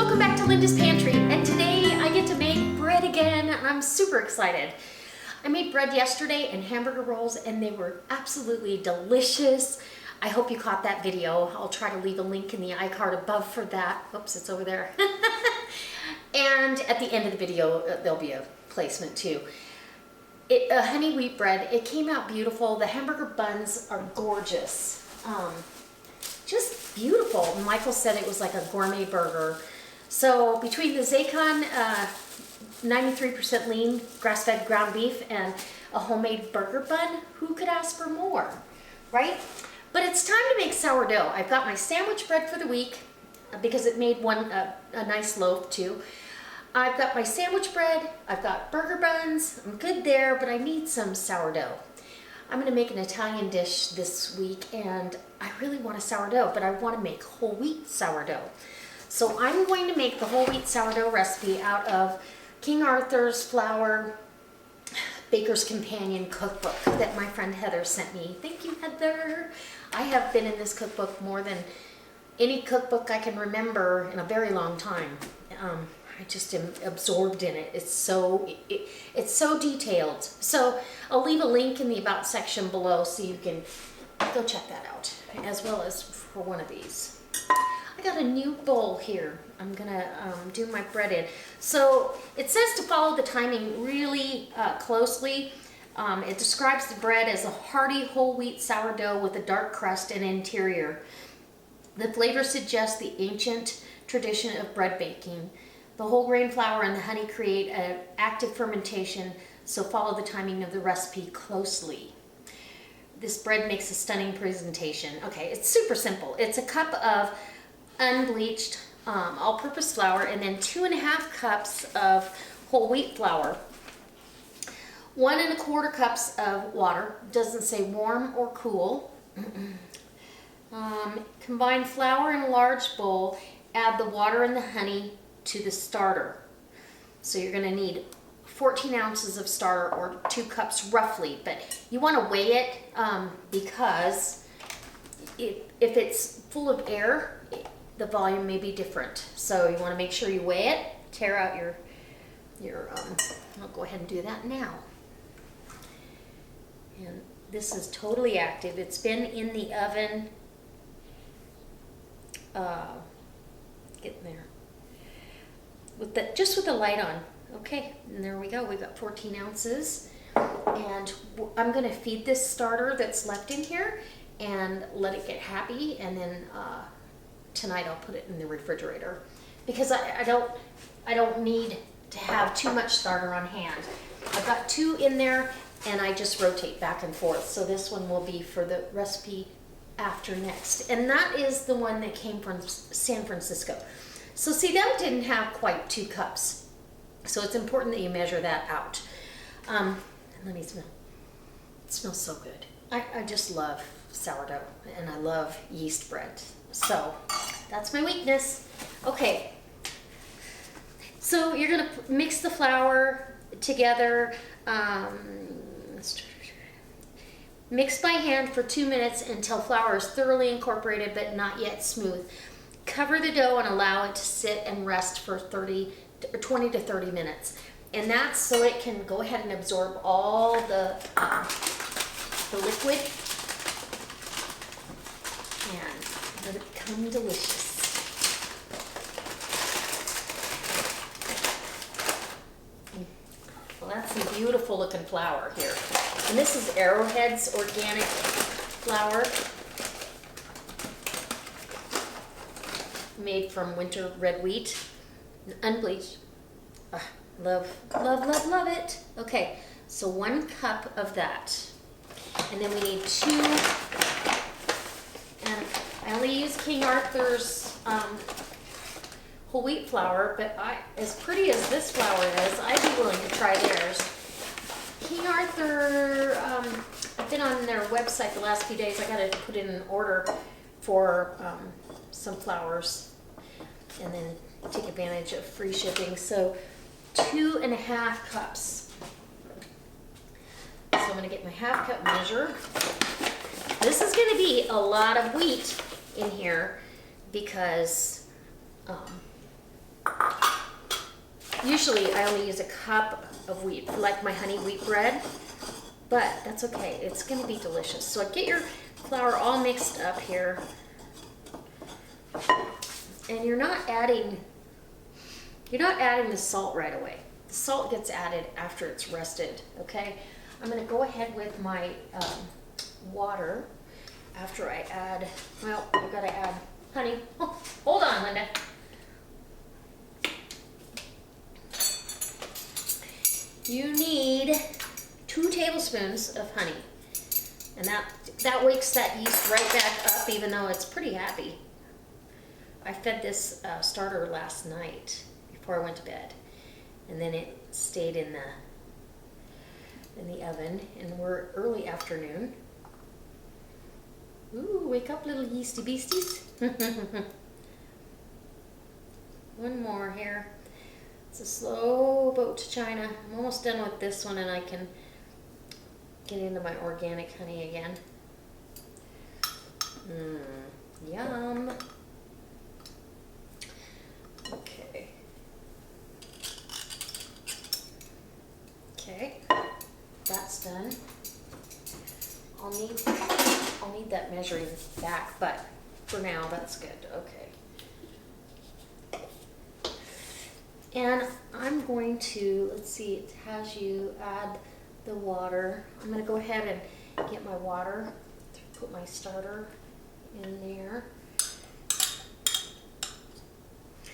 welcome back to Linda's Pantry, and today I get to make bread again, and I'm super excited. I made bread yesterday and hamburger rolls, and they were absolutely delicious. I hope you caught that video. I'll try to leave a link in the iCard above for that. Oops, it's over there. And at the end of the video, there'll be a placement too. Honey wheat bread, it came out beautiful. The hamburger buns are gorgeous. Just beautiful. Michael said it was like a gourmet burger. So between the Zaycon 93% lean grass-fed ground beef and a homemade burger bun, who could ask for more, right? But it's time to make sourdough. I've got my sandwich bread for the week because it made a nice loaf too. I've got my sandwich bread, I've got burger buns, I'm good there, but I need some sourdough. I'm gonna make an Italian dish this week, and I really want a sourdough, but I wanna make whole wheat sourdough. So I'm going to make the whole wheat sourdough recipe out of King Arthur's flour Baker's Companion cookbook that my friend Heather sent me. Thank you, Heather. I have been in this cookbook more than any cookbook I can remember in a very long time. I just am absorbed in it. It's so detailed. So I'll leave a link in the About section below so you can go check that out, as well as for one of these. I got a new bowl here. I'm gonna do my bread in. So it says to follow the timing really closely. It describes the bread as a hearty whole wheat sourdough with a dark crust and interior. The flavor suggests the ancient tradition of bread baking. The whole grain flour and the honey create an active fermentation, so follow the timing of the recipe closely. This bread makes a stunning presentation. Okay, it's super simple. It's a cup of unbleached all-purpose flour and then 2.5 cups of whole wheat flour. 1 1/4 cups of water. Doesn't say warm or cool. Combine flour in a large bowl. Add the water and the honey to the starter. So you're gonna need 14 ounces of starter, or 2 cups roughly, but you wanna weigh it because if it's full of air, the volume may be different. So you wanna make sure you weigh it, tear out your I'll go ahead and do that now. And this is totally active. It's been in the oven, getting there. Just with the light on. Okay, and there we go. We've got 14 ounces. And I'm gonna feed this starter that's left in here and let it get happy, and then tonight I'll put it in the refrigerator because I don't need to have too much starter on hand. I've got 2 in there and I just rotate back and forth. So this one will be for the recipe after next. And that is the one that came from San Francisco. So see, that didn't have quite 2 cups. So it's important that you measure that out. Let me smell. It smells so good. I just love sourdough, and I love yeast bread. So that's my weakness. Okay. So you're gonna mix the flour together. Mix by hand for 2 minutes until flour is thoroughly incorporated but not yet smooth. Cover the dough and allow it to sit and rest for 20 to 30 minutes. And that's so it can go ahead and absorb all the liquid and let it become delicious. Well, that's some beautiful looking flour here. And this is Arrowhead's organic flour, made from winter red wheat, unbleached. Love, love, love, love it. Okay, so 1 cup of that. And then we need 2, and I only use King Arthur's whole wheat flour, but as pretty as this flour is, I'd be willing to try theirs. King Arthur, I've been on their website the last few days. I gotta put in an order for some flours and then take advantage of free shipping. So 2.5 cups. So I'm gonna get my 1/2 cup measure. This is gonna be a lot of wheat in here because Usually I only use a cup of wheat, like my honey wheat bread, but that's okay. It's gonna be delicious. So get your flour all mixed up here. And you're not adding the salt right away. The salt gets added after it's rested, okay? I'm gonna go ahead with my water after I add, well, I gotta add honey. Oh, hold on, Linda. You need 2 tablespoons of honey. And that wakes that yeast right back up, even though it's pretty happy. I fed this starter last night before I went to bed. And then it stayed in the oven, and we're early afternoon. Ooh, wake up, little yeasty beasties. One more here. It's a slow boat to China. I'm almost done with this one, and I can get into my organic honey again. Yum. Okay. Okay, that's done. I'll need that measuring back, but for now that's good. Okay. And I'm going to, let's see, it has you add the water. I'm going to go ahead and get my water, put my starter in there.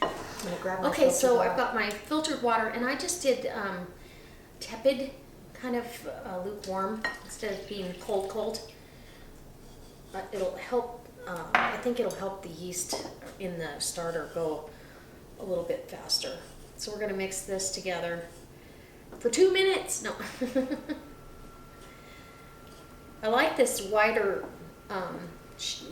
I'm going to grab my Okay, so water. I've got my filtered water, and I just did Tepid, kind of lukewarm, instead of being cold. It'll help, I think it'll help the yeast in the starter go a little bit faster. So we're gonna mix this together for 2 minutes. No. I like this wider,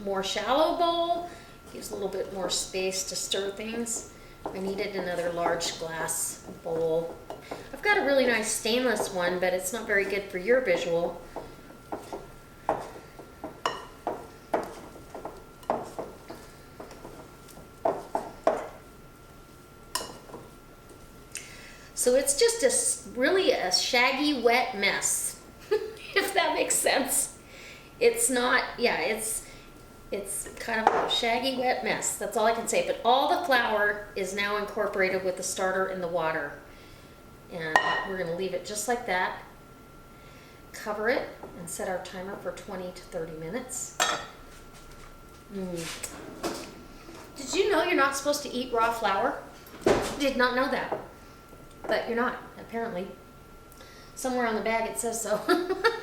more shallow bowl. Gives a little bit more space to stir things. I needed another large glass bowl. I've got a really nice stainless one, but it's not very good for your visual. So it's just really a shaggy, wet mess, if that makes sense. It's not, yeah, it's kind of a shaggy, wet mess. That's all I can say. But all the flour is now incorporated with the starter in the water. And we're going to leave it just like that. Cover it and set our timer for 20 to 30 minutes. Did you know you're not supposed to eat raw flour? Did not know that. But you're not, apparently. Somewhere on the bag it says so.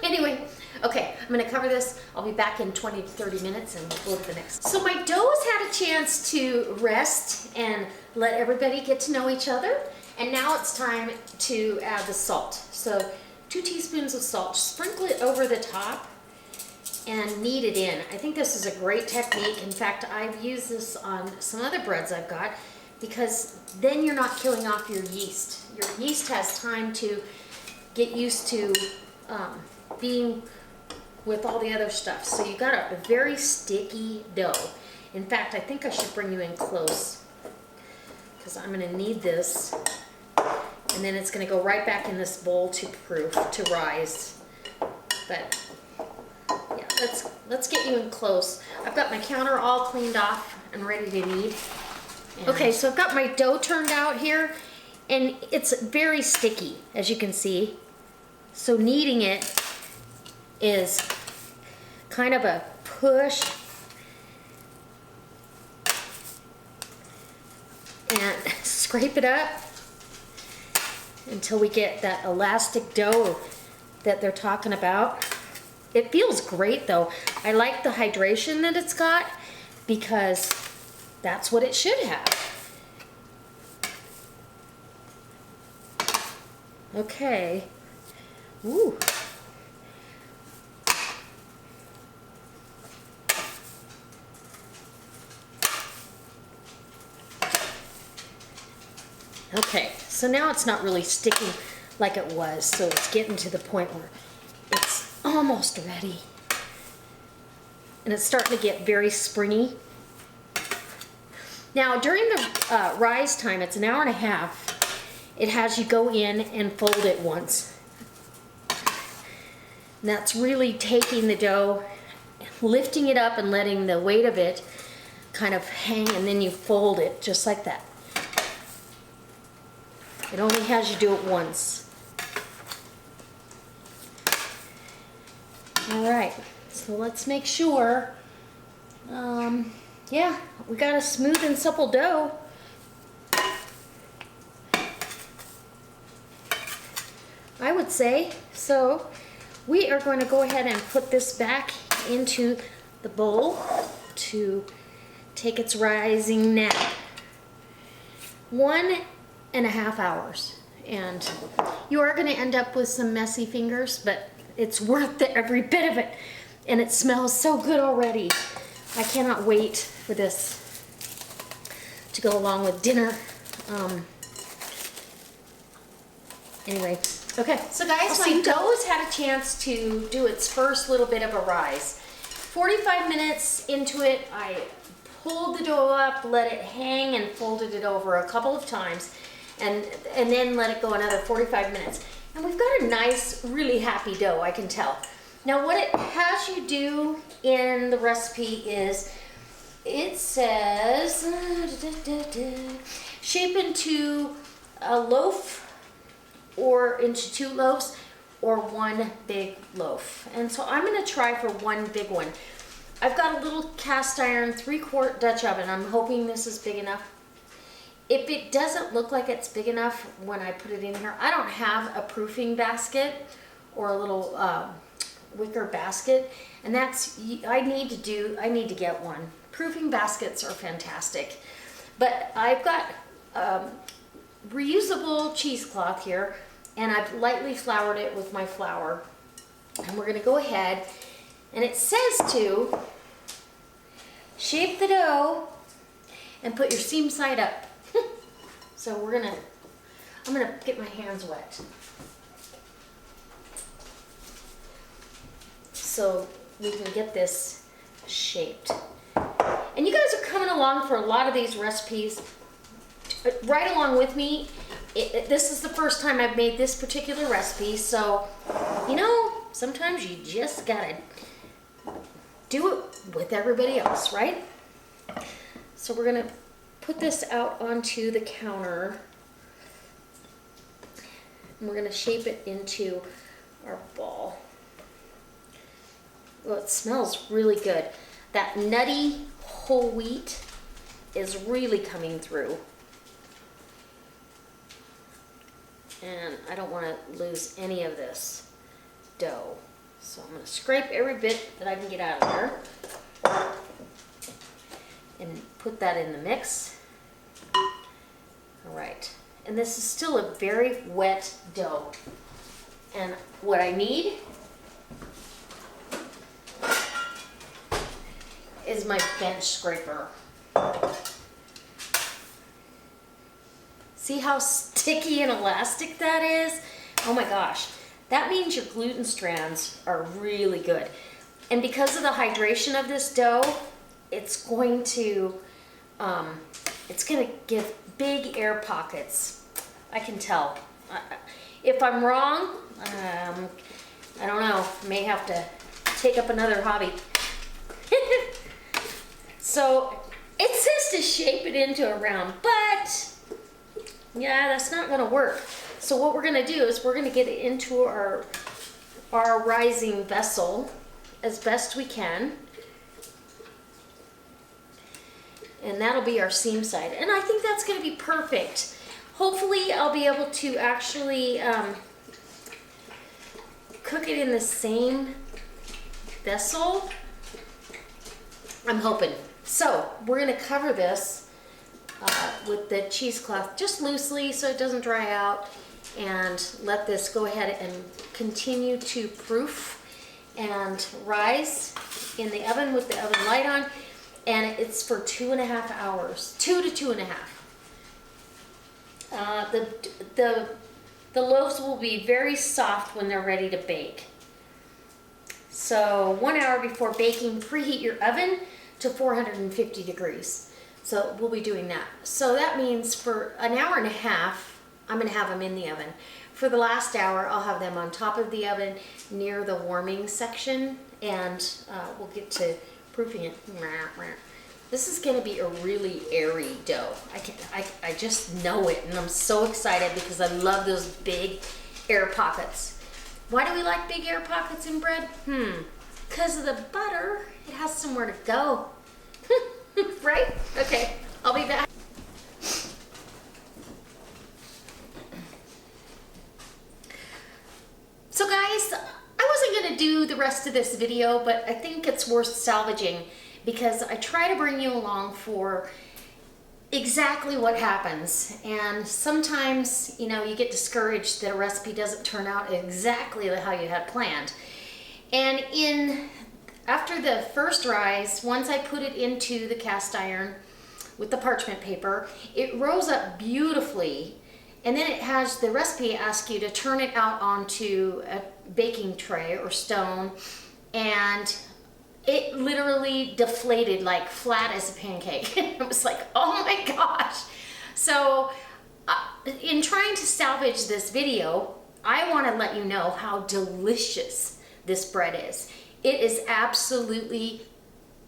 Anyway, okay, I'm going to cover this. I'll be back in 20 to 30 minutes and we'll go to the next. So my dough has had a chance to rest and let everybody get to know each other. And now it's time to add the salt. So 2 teaspoons of salt. Sprinkle it over the top and knead it in. I think this is a great technique. In fact, I've used this on some other breads I've got because then you're not killing off your yeast. Your yeast has time to get used to being with all the other stuff. So you got a very sticky dough. In fact, I think I should bring you in close because I'm gonna knead this and then it's gonna go right back in this bowl to rise. But yeah, let's get you in close. I've got my counter all cleaned off and ready to knead. And okay, so I've got my dough turned out here and it's very sticky, as you can see. So kneading it is kind of a push and scrape it up until we get that elastic dough that they're talking about. It feels great though. I like the hydration that it's got because that's what it should have. Okay. Ooh. Okay, so now it's not really sticking like it was, so it's getting to the point where it's almost ready. And it's starting to get very springy. Now during the rise time, it's an hour and a half. It has you go in and fold it once. And that's really taking the dough, lifting it up and letting the weight of it kind of hang, and then you fold it just like that. It only has you do it once. All right, so let's make sure. Yeah, we got a smooth and supple dough. I would say. So we are going to go ahead and put this back into the bowl to take its rising nap. 1.5 hours. And you are going to end up with some messy fingers, but it's worth every bit of it. And it smells so good already. I cannot wait for this to go along with dinner. Anyway, okay. So guys, my dough has had a chance to do its first little bit of a rise. 45 minutes into it, I pulled the dough up, let it hang, and folded it over a couple of times, and then let it go another 45 minutes. And we've got a nice, really happy dough, I can tell. Now what it has you do in the recipe is, it says, shape into a loaf or into 2 loaves or 1 big loaf. And so I'm gonna try for 1 big one. I've got a little cast iron 3-quart Dutch oven. I'm hoping this is big enough. If it doesn't look like it's big enough when I put it in here, I don't have a proofing basket or a little wicker basket, and that's, I need to get one. Proofing baskets are fantastic. But I've got reusable cheesecloth here, and I've lightly floured it with my flour. And we're gonna go ahead, and it says to shape the dough and put your seam side up. So I'm gonna get my hands wet. So we can get this shaped. And you guys are coming along for a lot of these recipes right along with me. This is the first time I've made this particular recipe, so you know, sometimes you just gotta do it with everybody else, right? So we're gonna put this out onto the counter, and we're gonna shape it into our ball. Well, it smells really good. That nutty whole wheat is really coming through. And I don't want to lose any of this dough. So I'm going to scrape every bit that I can get out of there and put that in the mix. All right. And this is still a very wet dough. And what I need is my bench scraper. See how sticky and elastic that is? Oh my gosh. That means your gluten strands are really good. And because of the hydration of this dough, it's going to give big air pockets. I can tell. If I'm wrong, I don't know. May have to take up another hobby. So it says to shape it into a round, but yeah, that's not gonna work. So what we're gonna do is we're gonna get it into our rising vessel as best we can. And that'll be our seam side. And I think that's gonna be perfect. Hopefully I'll be able to actually cook it in the same vessel. I'm hoping. So we're gonna cover this with the cheesecloth just loosely so it doesn't dry out, and let this go ahead and continue to proof and rise in the oven with the oven light on. And it's for 2.5 hours, 2 to 2.5. The loaves will be very soft when they're ready to bake. So 1 hour before baking, preheat your oven to 450 degrees. So we'll be doing that. So that means for an hour and a half, I'm gonna have them in the oven. For the last hour, I'll have them on top of the oven near the warming section, and we'll get to proofing it. This is gonna be a really airy dough. I just know it, and I'm so excited because I love those big air pockets. Why do we like big air pockets in bread? Because of the butter. It has somewhere to go. Right? Okay, I'll be back. So guys, I wasn't gonna do the rest of this video, but I think it's worth salvaging because I try to bring you along for exactly what happens. And sometimes, you know, you get discouraged that a recipe doesn't turn out exactly how you had planned. And after the first rise, once I put it into the cast iron with the parchment paper, it rose up beautifully. And then it has, the recipe asks you to turn it out onto a baking tray or stone, and it literally deflated like flat as a pancake. It was like, oh my gosh. So in trying to salvage this video, I want to let you know how delicious this bread is. It is absolutely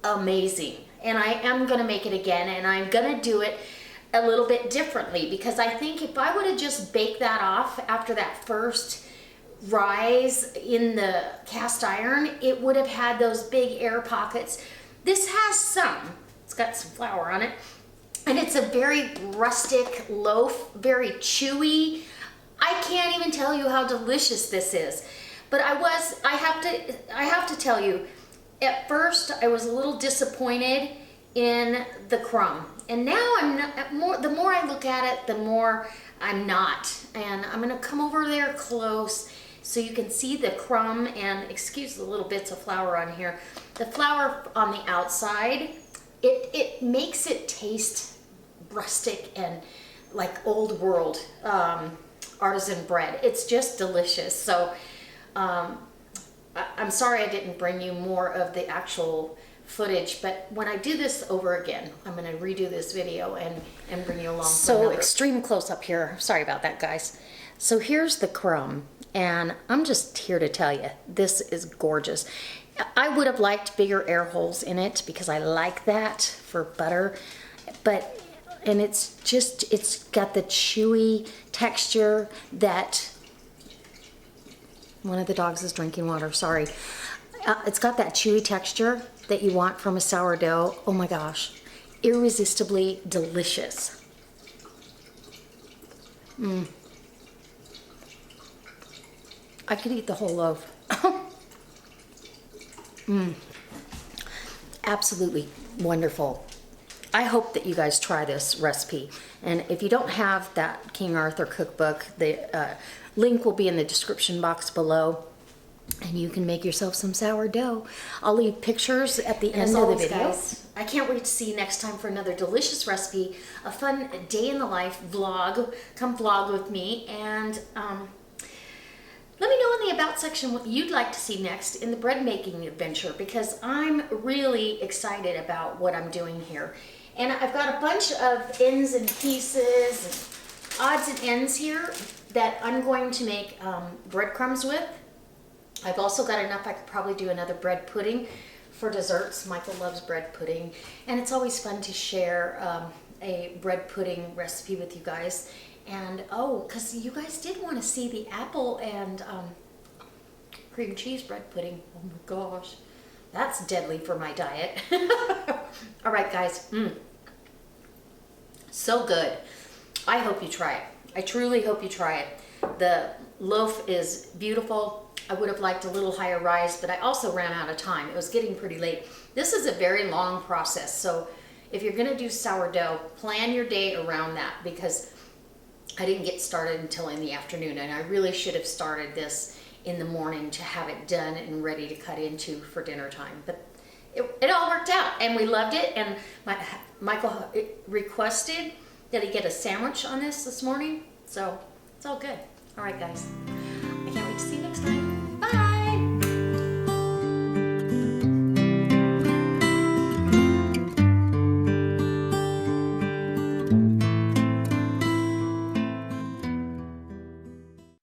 amazing. And I am gonna make it again, and I'm gonna do it a little bit differently, because I think if I would have just baked that off after that first rise in the cast iron, it would have had those big air pockets. This has some, it's got some flour on it, and it's a very rustic loaf, very chewy. I can't even tell you how delicious this is. But I have to tell you, at first I was a little disappointed in the crumb. And now the more I look at it, the more I'm not. And I'm gonna come over there close so you can see the crumb, and excuse the little bits of flour on here. The flour on the outside, it makes it taste rustic and like old world artisan bread. It's just delicious. So I'm sorry I didn't bring you more of the actual footage, but when I do this over again, I'm going to redo this video and bring you along. So extreme close up here. Sorry about that, guys. So here's the crumb, and I'm just here to tell you, this is gorgeous. I would have liked bigger air holes in it because I like that for butter, and it's got the chewy texture that, one of the dogs is drinking water, sorry. It's got that chewy texture that you want from a sourdough. Oh my gosh, irresistibly delicious. I could eat the whole loaf. Absolutely wonderful. I hope that you guys try this recipe. And if you don't have that King Arther cookbook, the link will be in the description box below, and you can make yourself some sourdough. I'll leave pictures at the end of the video. Guys, I can't wait to see you next time for another delicious recipe, a fun day in the life vlog. Come vlog with me, and let me know in the about section what you'd like to see next in the bread making adventure, because I'm really excited about what I'm doing here. And I've got a bunch of ends and pieces and odds and ends here that I'm going to make breadcrumbs with. I've also got enough, I could probably do another bread pudding for desserts. Michael loves bread pudding, and it's always fun to share a bread pudding recipe with you guys. And oh, because you guys did want to see the apple and cream cheese bread pudding. Oh my gosh, that's deadly for my diet. All right, guys. So good. I hope you try it. I truly hope you try it. The loaf is beautiful. I would have liked a little higher rise, but I also ran out of time. It was getting pretty late. This is a very long process, so if you're gonna do sourdough, plan your day around that, because I didn't get started until in the afternoon, and I really should have started this in the morning to have it done and ready to cut into for dinner time. But it all worked out, and we loved it, and Michael requested that he get a sandwich on this morning, so it's all good. All right, guys.